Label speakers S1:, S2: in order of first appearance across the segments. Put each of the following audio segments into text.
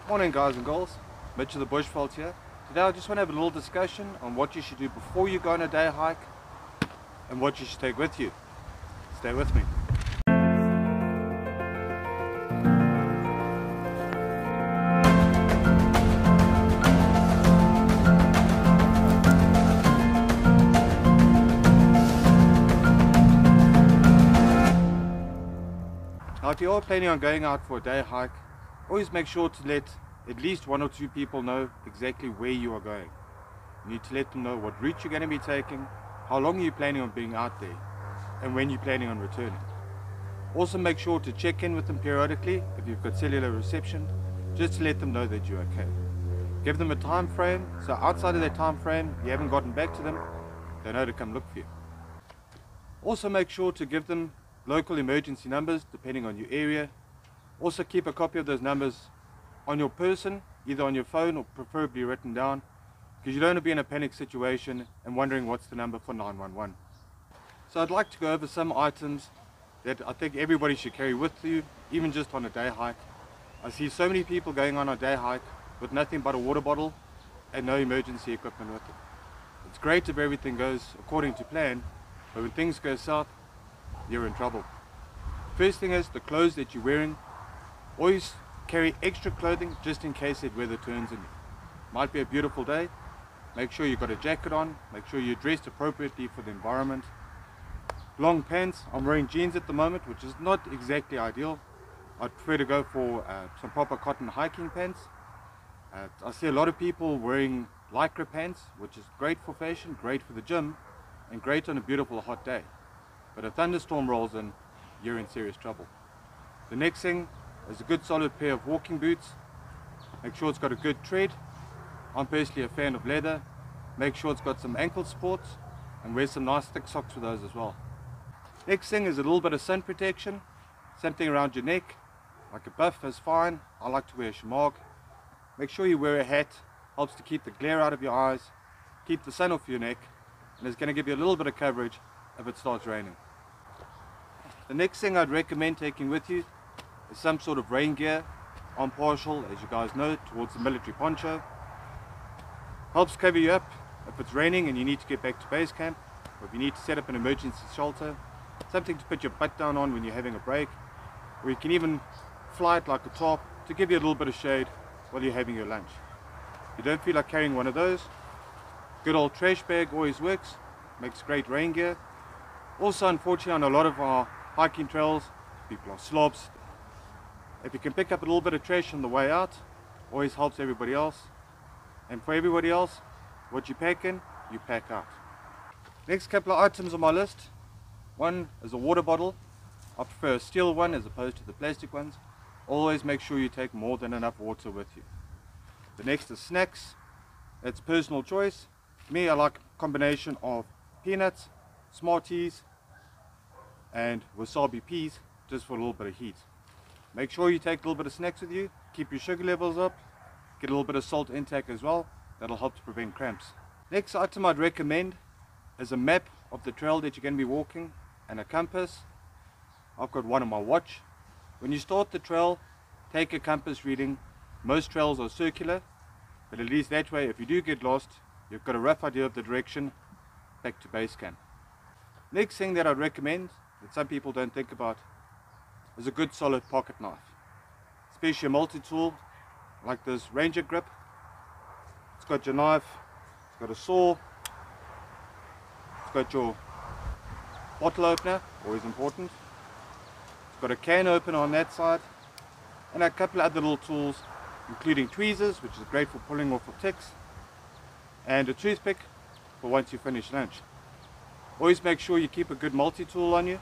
S1: Morning guys and girls, Mitch of the Bushveld here. Today I just want to have a little discussion on what you should do before you go on a day hike and what you should take with you. Stay with me. Now if you are planning on going out for a day hike, always make sure to let at least 1 or 2 people know exactly where you are going. You need to let them know what route you're going to be taking, how long you're planning on being out there, and when you're planning on returning. Also make sure to check in with them periodically if you've got cellular reception, just to let them know that you're okay. Give them a time frame, so outside of that time frame you haven't gotten back to them, they know to come look for you. Also make sure to give them local emergency numbers depending on your area. Also keep a copy of those numbers on your person, either on your phone or preferably written down, because you don't want to be in a panic situation and wondering what's the number for 911. So I'd like to go over some items that I think everybody should carry with you, even just on a day hike. I see so many people going on a day hike with nothing but a water bottle and no emergency equipment with them. It's great if everything goes according to plan, but when things go south, you're in trouble. First thing is the clothes that you're wearing. Always carry extra clothing just in case that weather turns in you. Might be a beautiful day. Make sure you've got a jacket on. Make sure you're dressed appropriately for the environment. Long pants. I'm wearing jeans at the moment, which is not exactly ideal. I'd prefer to go for some proper cotton hiking pants. I see a lot of people wearing lycra pants, which is great for fashion, great for the gym, and great on a beautiful hot day. But a thunderstorm rolls in, you're in serious trouble. The next thing is a good solid pair of walking boots. Make sure it's got a good tread. I'm personally a fan of leather. Make sure it's got some ankle supports and wear some nice thick socks with those as well. Next thing is a little bit of sun protection, something around your neck, like a buff is fine. I like to wear a shemagh. Make sure you wear a hat, helps to keep the glare out of your eyes, keep the sun off your neck, and it's going to give you a little bit of coverage if it starts raining. The next thing I'd recommend taking with you is some sort of rain gear. I'm partial, as you guys know, towards the military poncho. Helps cover you up if it's raining and you need to get back to base camp, or if you need to set up an emergency shelter. Something to put your butt down on when you're having a break, or you can even fly it like a tarp to give you a little bit of shade while you're having your lunch. If you don't feel like carrying one of those, good old trash bag always works, makes great rain gear. Also, unfortunately, on a lot of our hiking trails, people are slobs. If you can pick up a little bit of trash on the way out, always helps everybody else. And for everybody else, what you pack in, you pack out. Next couple of items on my list. One is a water bottle. I prefer a steel one as opposed to the plastic ones. Always make sure you take more than enough water with you. The next is snacks. It's personal choice. Me, I like a combination of peanuts, Smarties, and wasabi peas, just for a little bit of heat. Make sure you take a little bit of snacks with you, keep your sugar levels up, get a little bit of salt intake as well. That'll help to prevent cramps. Next item I'd recommend is a map of the trail that you're going to be walking and a compass. I've got one on my watch. When you start the trail, take a compass reading. Most trails are circular, but at least that way, if you do get lost, you've got a rough idea of the direction back to base camp. Next thing that I'd recommend, that some people don't think about, is a good solid pocket knife, especially a multi-tool like this Ranger grip. It's got your knife, it's got a saw, it's got your bottle opener, always important, it's got a can opener on that side, and a couple of other little tools, including tweezers, which is great for pulling off of ticks, and a toothpick for once you finish lunch. Always make sure you keep a good multi-tool on you.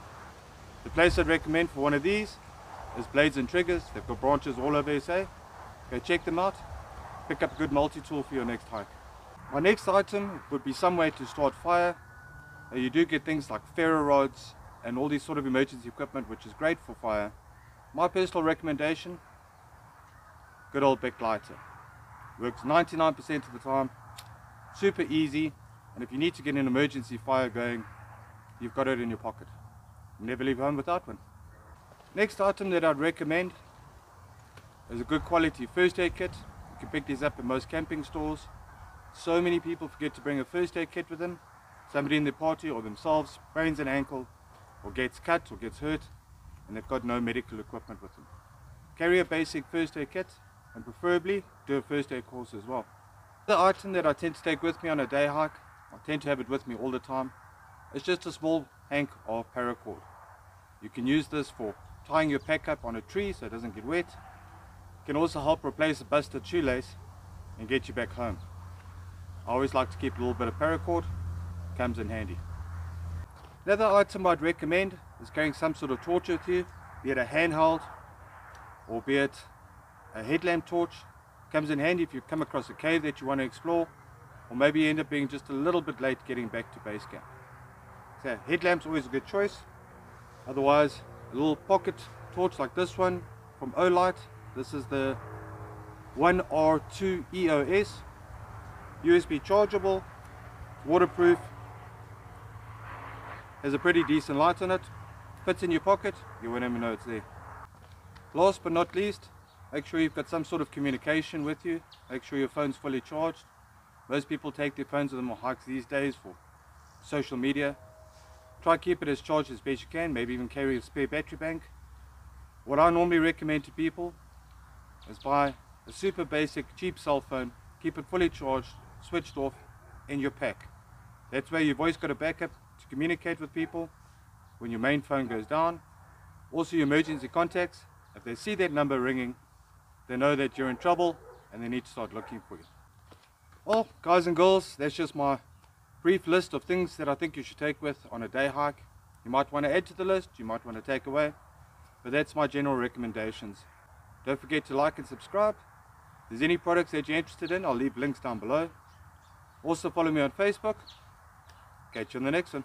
S1: The place I'd recommend for one of these is Blades and Triggers. They've got branches all over SA. Go check them out. Pick up a good multi-tool for your next hike. My next item would be some way to start fire. Now you do get things like ferro rods and all these sort of emergency equipment, which is great for fire. My personal recommendation, good old Bic lighter. Works 99% of the time, super easy, and if you need to get an emergency fire going, you've got it in your pocket. Never leave home without one. Next item that I'd recommend There's a good quality first aid kit. You can pick these up in most camping stores. So many people forget to bring a first aid kit with them. Somebody in their party or themselves sprains an ankle or gets cut or gets hurt and they've got no medical equipment with them. Carry a basic first aid kit and preferably do a first aid course as well. The item that I tend to take with me on a day hike, I tend to have it with me all the time, it's just a small hank of paracord. You can use this for tying your pack up on a tree so it doesn't get wet. It can also help replace a busted shoelace and get you back home. I always like to keep a little bit of paracord, comes in handy. Another item I'd recommend is carrying some sort of torch with you, be it a handheld or be it a headlamp torch. Comes in handy if you come across a cave that you want to explore, or maybe you end up being just a little bit late getting back to base camp. So headlamp's always a good choice. Otherwise, a little pocket torch like this one from Olight. This is the 1R2 EOS. USB chargeable, waterproof, has a pretty decent light on it, fits in your pocket, you won't even know it's there. Last but not least, make sure you've got some sort of communication with you. Make sure your phone's fully charged. Most people take their phones with them on hikes these days for social media. Try to keep it as charged as best you can, maybe even carry a spare battery bank. What I normally recommend to people is buy a super basic cheap cell phone, keep it fully charged, switched off in your pack. That's where you've always got a backup to communicate with people when your main phone goes down. Also your emergency contacts, if they see that number ringing, they know that you're in trouble and they need to start looking for you. Well, guys and girls, that's just my brief list of things that I think you should take with on a day hike. You might want to add to the list, you might want to take away, but that's my general recommendations. Don't forget to like and subscribe. If there's any products that you're interested in, I'll leave links down below. Also follow me on Facebook. Catch you on the next one.